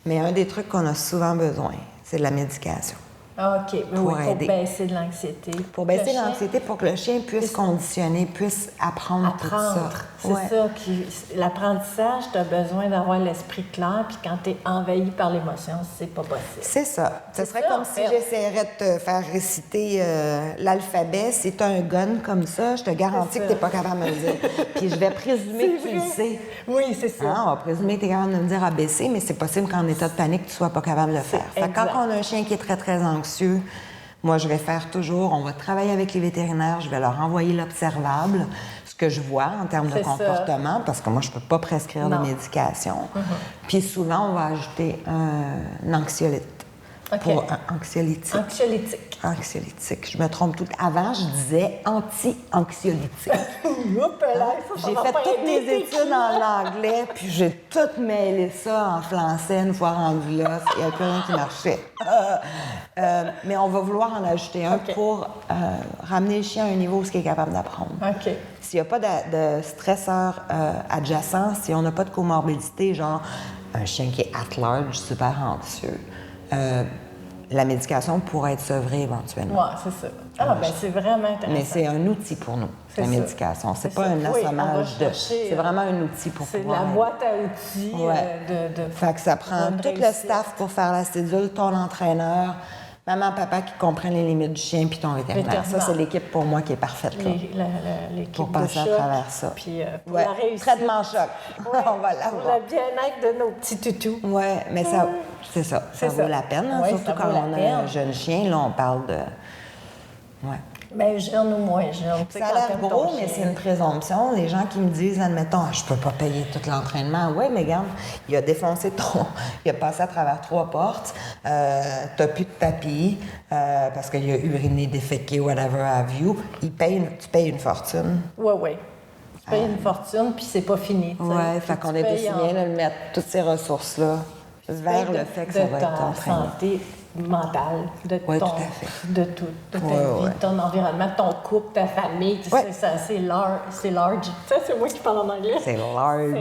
Mais un des trucs qu'on a souvent besoin, c'est de la médication. OK. Pour baisser de l'anxiété. Pour baisser l'anxiété, pour que le chien puisse conditionner, puisse apprendre tout ça. C'est ça. L'apprentissage, tu as besoin d'avoir l'esprit clair, puis quand tu es envahi par l'émotion, c'est pas possible. C'est ça. Ce serait comme si j'essaierais de te faire réciter l'alphabet. Si tu as un gun comme ça, je te garantis que tu n'es pas capable de me le dire. Puis je vais présumer que tu le sais. Oui, c'est ça. On va présumer que tu es capable de me dire ABC, mais c'est possible qu'en état de panique, tu ne sois pas capable de le faire. Fait que quand on a un chien qui est très, très anxieux, moi, je vais faire toujours, on va travailler avec les vétérinaires, je vais leur envoyer l'observable, ce que je vois en termes de comportement, parce que moi, je ne peux pas prescrire de médication. Puis souvent, on va ajouter un anxiolyte. pour anxiolytique. Anxiolytique. Je me trompe tout. Avant, je disais anti-anxiolytique. J'ai fait toutes mes études en anglais, puis j'ai tout mêlé ça en français une fois rendu là. Il n'y a plus rien qui marchait. Mais on va vouloir en ajouter un pour ramener le chien à un niveau où il est capable d'apprendre. S'il n'y a pas de stresseur adjacent, si on n'a pas de comorbidité, genre un chien qui est at large, super anxieux, la médication pourrait être sevrée éventuellement. Oui, c'est ça. Ben c'est vraiment intéressant. Mais c'est un outil pour nous, la médication. C'est pas un assommage de... C'est vraiment un outil pour pouvoir... C'est la boîte à outils de... Fait que ça prend tout le staff pour faire la cédule, ton entraîneur, maman, papa qui comprennent les limites du chien, puis ton vétérinaire. Ça, c'est l'équipe pour moi qui est parfaite là. L'équipe pour passer à travers ça. Puis pour la réussite. Traitement choc. On va l'avoir. Pour le bien-être de nos petits toutous. Oui, mais ça, c'est ça. Ça vaut la peine. Hein, surtout quand on a un jeune chien, là, on parle de... Ouais. Bien jeune ou moins jeune. Ça a l'air gros, mais c'est une présomption. Les gens qui me disent, admettons, je peux pas payer tout l'entraînement. Oui, mais regarde, il a défoncé il a passé à travers 3 portes. T'as plus de tapis parce qu'il a uriné, déféqué, whatever have you. Tu payes une fortune. Oui. Tu payes une fortune, puis c'est pas fini. Oui, fait qu'on est aussi bien de mettre toutes ces ressources-là vers le fait que ça va être entraîné. Santé mentale, de ta vie, vie, ton environnement, ton couple, ta famille. C'est large. Ça, c'est moi qui parle en anglais. C'est large.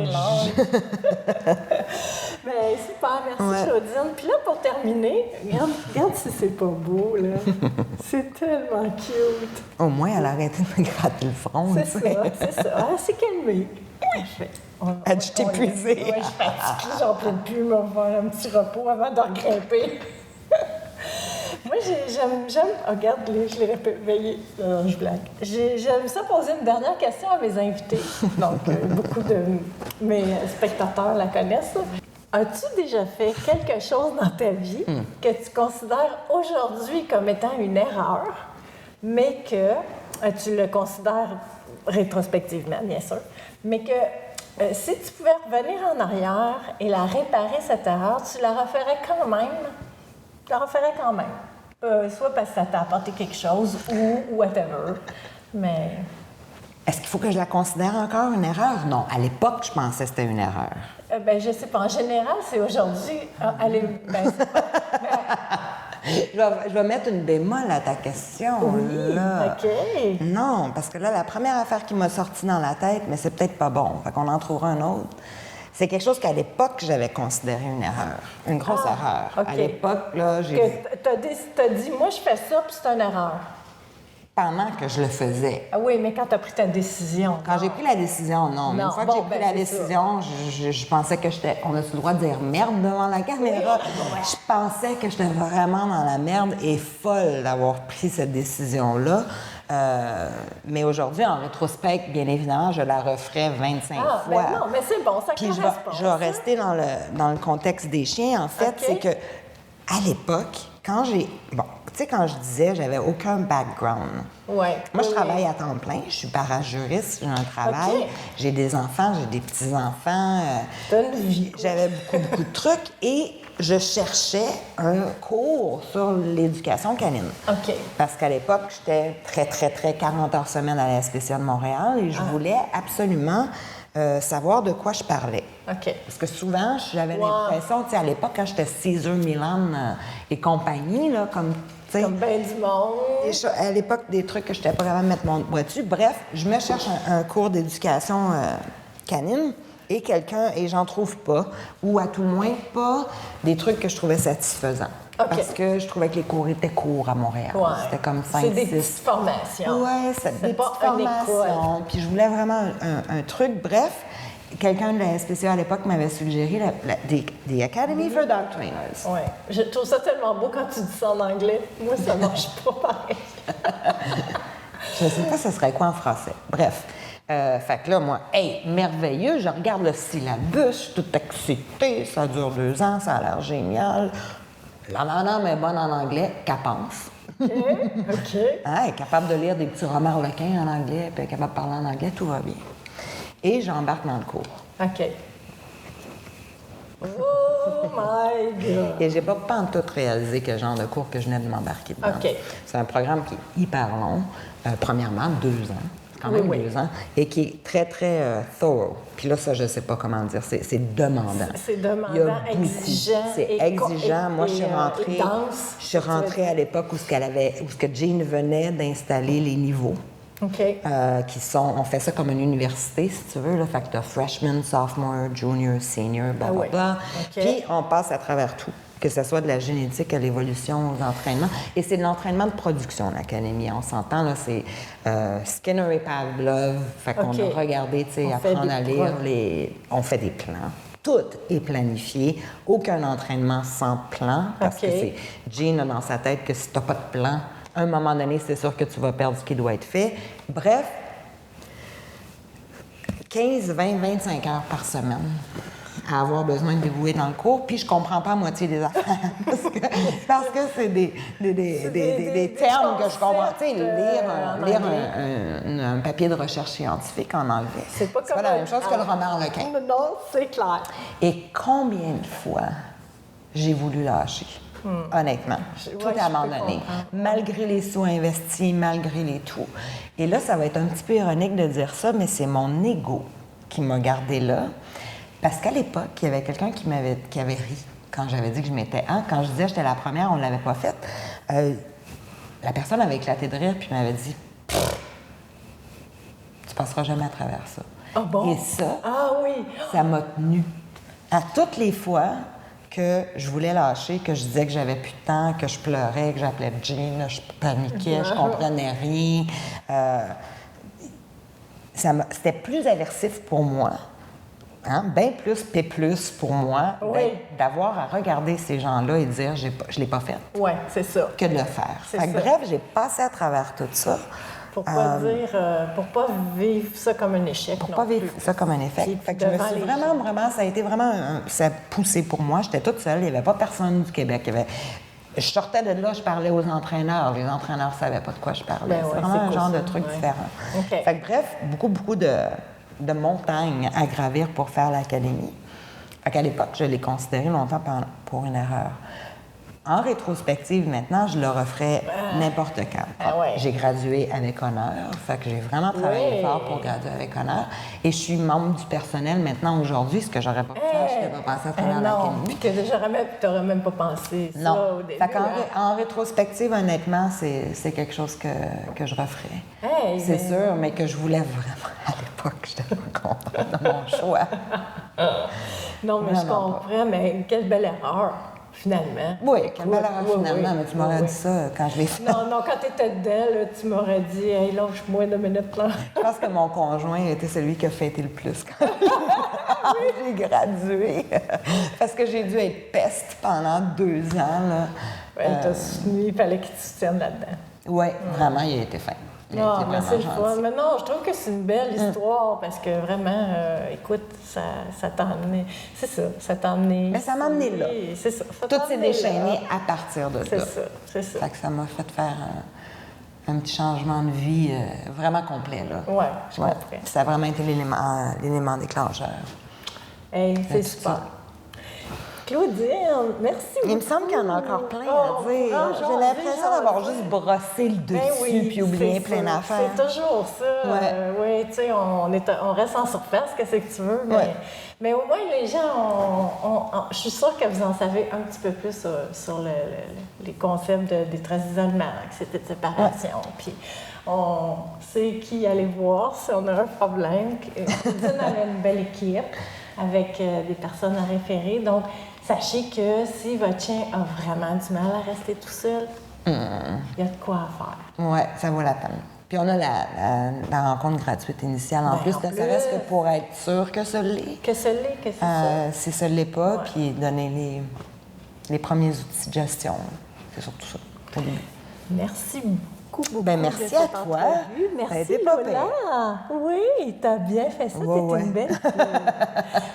Bien, super, merci Claudine. Puis là, pour terminer, regarde si c'est pas beau, là. C'est tellement cute. Au moins, elle a arrêté de me gratter le front. C'est ça. Elle s'est calmée. Elle dit, épuisée. Oui, je suis fatiguée, j'en peux plus, me faire un petit repos avant de regrimper. Moi, j'aime... Regarde, je l'ai réveillé. Je blague. J'aime ça poser une dernière question à mes invités. Donc, beaucoup de mes spectateurs la connaissent. As-tu déjà fait quelque chose dans ta vie que tu considères aujourd'hui comme étant une erreur, mais que tu le considères rétrospectivement, bien sûr, mais que si tu pouvais revenir en arrière et la réparer, cette erreur, tu la referais quand même? Tu la referais quand même. Soit parce que ça t'a apporté quelque chose ou whatever. Mais... Est-ce qu'il faut que je la considère encore une erreur? Non. À l'époque, je pensais que c'était une erreur. Je sais pas. En général, c'est aujourd'hui... c'est pas... Je vais mettre une bémol à ta question. Oui, là. OK. Non, parce que là, la première affaire qui m'a sorti dans la tête, mais c'est peut-être pas bon. Fait qu'on en trouvera un autre. C'est quelque chose qu'à l'époque, j'avais considéré une erreur. Une grosse erreur. Okay. À l'époque, là, t'as dit, moi, je fais ça, puis c'est une erreur. Pendant que je le faisais. Ah oui, mais quand tu as pris ta décision. Quand j'ai pris la décision, non. Mais une fois que j'ai pris la décision, je pensais que on a-tu le droit de dire merde devant la caméra? Oui. Je pensais que j'étais vraiment dans la merde et folle d'avoir pris cette décision-là. Mais aujourd'hui, en rétrospect, bien évidemment, je la referais 25 fois. Ben non, mais c'est bon, ça puis je vais rester dans le contexte des chiens, en fait. C'est que à l'époque, quand j'ai... Bon, tu sais, quand je disais, j'avais aucun background. Ouais. Moi, je travaille à temps plein. Je suis parajuriste, j'ai un travail. J'ai des enfants, j'ai des petits-enfants. T'as une vie. J'avais beaucoup de trucs et je cherchais un cours sur l'éducation canine. OK. Parce qu'à l'époque, j'étais très 40 heures semaine à la SPCA de Montréal et je voulais absolument... savoir de quoi je parlais. OK. Parce que souvent, j'avais l'impression, tu sais, à l'époque, quand j'étais Caesar Milan et compagnie, là, comme, tu sais... Comme ben du monde. À l'époque, des trucs que je n'étais pas capable de mettre mon doigt dessus. Bref, je me cherche un cours d'éducation canine et j'en trouve pas, ou à tout le moins pas des trucs que je trouvais satisfaisants. Okay. Parce que je trouvais que les cours étaient courts à Montréal. Ouais. C'était comme 5-6. C'est des petites formations. Oui, c'est des pas petites formations. Puis je voulais vraiment un truc. Bref, quelqu'un de la SPCA à l'époque m'avait suggéré des Academy for Dog Trainers. Oui. Je trouve ça tellement beau quand tu dis ça en anglais. Moi, ça ne marche pas pareil. Je ne sais pas ce serait quoi en français. Bref. Fait que là, moi, merveilleux, je regarde le syllabus, je suis toute excitée, ça dure 2 ans, ça a l'air génial. La madame est bonne en anglais, qu'elle pense. OK. Elle est capable de lire des petits romans harlequins en anglais, puis elle est capable de parler en anglais, tout va bien. Et j'embarque dans le cours. OK. Oh my God! Et j'ai pas tout réalisé quel genre de cours que je venais de m'embarquer dedans. OK. C'est un programme qui est hyper long. Premièrement, 2 ans. Quand même 2 ans. Et qui est très, très thorough. Puis là, ça, je sais pas comment dire. C'est demandant. C'est demandant, exigeant. C'est exigeant. Moi, je suis rentrée à l'époque où Jean venait d'installer les niveaux. OK. On fait ça comme une université, si tu veux. Là, fait que tu as freshman, sophomore, junior, senior, blablabla. OK. Puis on passe à travers tout, que ce soit de la génétique à l'évolution, aux entraînements. Et c'est de l'entraînement de production, l'académie. On s'entend, là, c'est Skinner et Pavlov. Fait qu'on a regardé, tu sais, apprendre à lire on fait des plans. Tout est planifié. Aucun entraînement sans plan. Parce que Jean a dans sa tête que si tu n'as pas de plan, à un moment donné, c'est sûr que tu vas perdre ce qui doit être fait. Bref, 15, 20, 25 heures par semaine à avoir besoin de dévouer dans le cours, puis je comprends pas la moitié des affaires parce que c'est des termes que je comprends. Tu sais, lire un papier de recherche scientifique en anglais, c'est pas la même chose que le roman Harlequin. Non, c'est clair. Et combien de fois j'ai voulu lâcher? Honnêtement, tout abandonné, malgré les sous investis, malgré les tout. Et là, ça va être un petit peu ironique de dire ça, mais c'est mon ego qui m'a gardé là. Parce qu'à l'époque, il y avait quelqu'un qui avait ri quand j'avais dit que je m'étais... Quand je disais que j'étais la première, on ne l'avait pas faite. La personne avait éclaté de rire puis m'avait dit « Tu passeras jamais à travers ça. » Ah bon? Et ça, oui. Ça m'a tenue. À toutes les fois que je voulais lâcher, que je disais que j'avais plus de temps, que je pleurais, que j'appelais Jean, je paniquais, je comprenais rien. C'était plus aversif pour moi, bien plus P+, pour moi, d'avoir à regarder ces gens-là et dire je ne l'ai pas fait. Oui, c'est ça. Que de le faire. Bref, j'ai passé à travers tout ça. Pour pas vivre ça comme un échec. Pour pas vivre ça comme un échec. Fait que je me suis vraiment, ça a été vraiment, ça a poussé pour moi. J'étais toute seule, il n'y avait pas personne du Québec. Je sortais de là, je parlais aux entraîneurs. Les entraîneurs ne savaient pas de quoi je parlais. C'est vraiment un genre de truc différent. Okay. Fait que bref, beaucoup de montagnes à gravir pour faire l'académie. Fait qu'à l'époque, je l'ai considéré longtemps pour une erreur. En rétrospective, maintenant, je le referais n'importe quand. J'ai gradué avec honneur, fait que j'ai vraiment travaillé fort pour graduer avec honneur. Et je suis membre du personnel maintenant, aujourd'hui, ce que j'aurais pas pu faire, je n'étais pas passée à travers l'académie. Puis que tu n'aurais même pas pensé ça au début. Fait en rétrospective, honnêtement, c'est quelque chose que je referais. C'est sûr, mais que je voulais vraiment à l'époque. J'étais pas contente de mon choix. Non, mais je comprends, mais quelle belle erreur. Finalement. Oui, quelle belle erreur finalement, mais tu m'aurais dit ça quand je l'ai fait. Non, quand tu étais dedans, là, tu m'aurais dit « Hey, lâche-moi 2 minutes. » Je pense que mon conjoint était celui qui a fêté le plus quand j'ai gradué. Parce que j'ai dû être peste pendant 2 ans. Il t'a soutenu, il fallait qu'il te soutienne là-dedans. Oui, vraiment, il a été fin. Non, mais c'est le fun. Mais non, je trouve que c'est une belle histoire parce que vraiment, écoute, ça t'a amené. C'est ça, ça t'a amené. Mais ça m'a amené là. C'est ça. Tout s'est déchaîné à partir de là. C'est ça. Fait que ça m'a fait faire un petit changement de vie vraiment complet, là. Oui, je comprends. Ça a vraiment été l'élément déclencheur. Hey, c'est super. Claudine, merci beaucoup. Il me semble qu'il y en a encore plein à dire. J'ai l'impression d'avoir juste brossé le dessus puis oublié plein d'affaires. C'est toujours ça. Oui, tu sais, on reste en surface, qu'est-ce que tu veux, mais au moins les gens, je suis sûre que vous en savez un petit peu plus sur les concepts de détresse d'isolement, anxiété de séparation. Puis on sait qui aller voir si on a un problème. Claudine avait une belle équipe avec des personnes à référer, donc sachez que si votre chien a vraiment du mal à rester tout seul, il y a de quoi à faire. Oui, ça vaut la peine. Puis on a la rencontre gratuite initiale en plus, ça reste que pour être sûr que ça l'est. Que ça l'est, que c'est ça. Si ça ne l'est pas, puis donner les premiers outils de gestion. C'est surtout ça, pour lui. Merci beaucoup. Merci à toi. Merci, Lola. Oui, tu as bien fait ça. T'es une belle fille.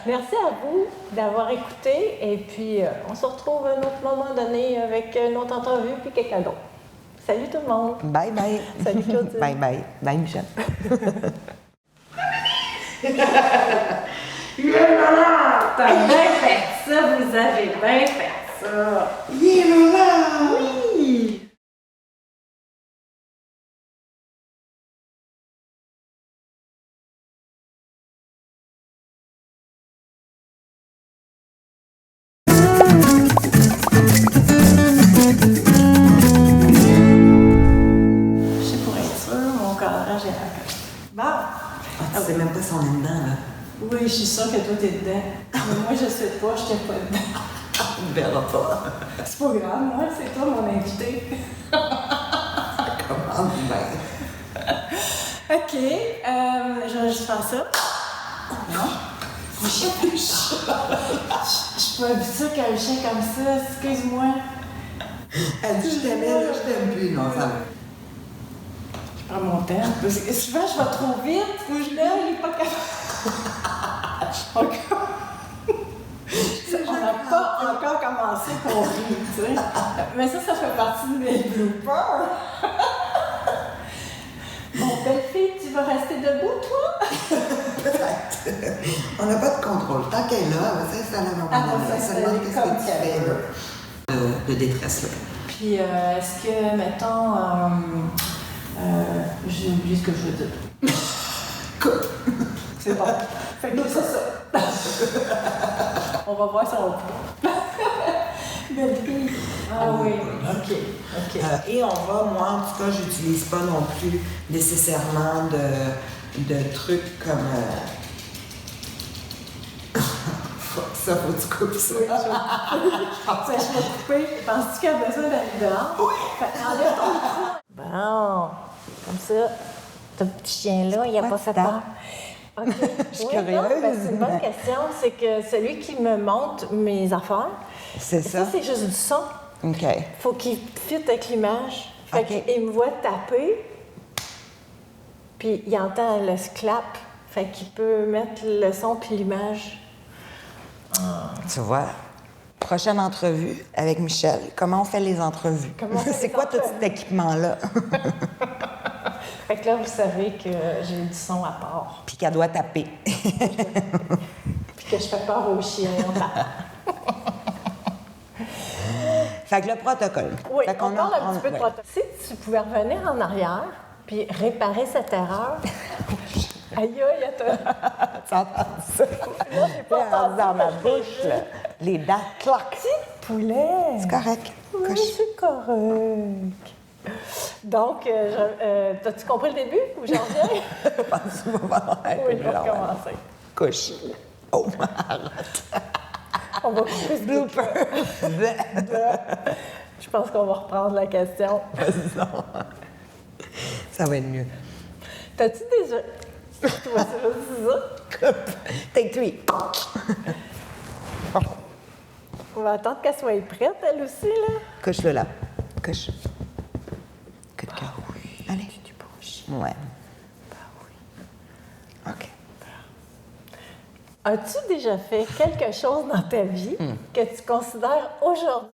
Merci à vous d'avoir écouté. Et puis, on se retrouve à un autre moment donné avec une autre entrevue puis quelqu'un d'autre. Salut tout le monde. Bye bye. Salut Claudine. Bye bye. Bye Michel. T'as bien fait ça. ça, vous avez bien fait ça. Yeah, là! Oui! Je sais pour être sûr, mon cadrage est raccroché. Bon. Ah, tu sais même pas si on est dedans, là. Oui, je suis sûre que toi, t'es dedans. Mais moi, je sais pas, je t'ai pas dedans. On ne verra pas. C'est pas grave, moi, c'est toi mon invité. Comment bien? OK, je vais juste faire ça. Non? Je suis pas habituée qu'un chien comme ça, excuse-moi. Elle dit je t'aimais, là, je t'aime plus. Non, ça va. Je prends mon temps. Parce que souvent, je vais trop vite. Faut que je là, il est pas capable. Encore. On n'a pas encore commencé qu'on rit, tu sais. Mais ça fait partie de mes bloopers. Mon belle-fille, tu vas rester debout, toi? Peut-être. On n'a pas de contrôle. Tant qu'elle est là, elle va s'installer à un moment donné. Elle se demande qu'est-ce que tu fais, là, de détresse, là. Puis, est-ce que, mettons, j'ai oublié ce que je veux dire. C'est bon. Fait que c'est ça. On va voir si on peut. Belle fille. Ah oui, OK. Et on va, moi, en tout cas, j'utilise pas non plus nécessairement de trucs comme... Ça, faut que tu coupes ça. Oui, je vais couper. Penses-tu qu'elle a besoin d'aller dehors? Oui. Enlève ton micro. Bon, comme ça, ce petit chien-là, il n'a pas fait peur. OK. Je suis curieuse. C'est une bonne question. C'est que celui qui me montre mes affaires, C'est ça? ça, c'est juste du son. OK. Faut qu'il fit avec l'image. Fait OK. qu'il me voit taper, puis il entend le clap. Fait qu'il peut mettre le son puis l'image. Tu vois, prochaine entrevue avec Michel. Comment on fait les entrevues? C'est quoi tout cet équipement-là? Fait que là, vous savez que j'ai du son à part. Puis qu'elle doit taper. Puis que je fais peur aux chiens. Fait que le protocole. Oui, Fait on parle un petit peu de ouais. protocole. Si tu pouvais revenir en arrière puis réparer cette erreur... Aïe, aïe, attends. Tu entends ça? Là, j'ai pas entendu dans ma que je bouche, faisais. là. Les dents, clac. Petit poulet. C'est correct. Oui, Coche. c'est correct. Donc, t'as-tu compris le début ou j'en reviens? Oui, je vais recommencer. Couche. Oh, arrête. On va couper ce blooper. Je pense qu'on va reprendre la question. Vas-y, non. Ça va être mieux. T'as-tu déjà... Toi, c'est ça? Take three. On va attendre qu'elle soit prête, elle aussi, là. Couche-le là. Couche. Que de cœur. Oui. Allez. Du bouche. Ouais. Oui. OK. As-tu déjà fait quelque chose dans ta vie que tu considères aujourd'hui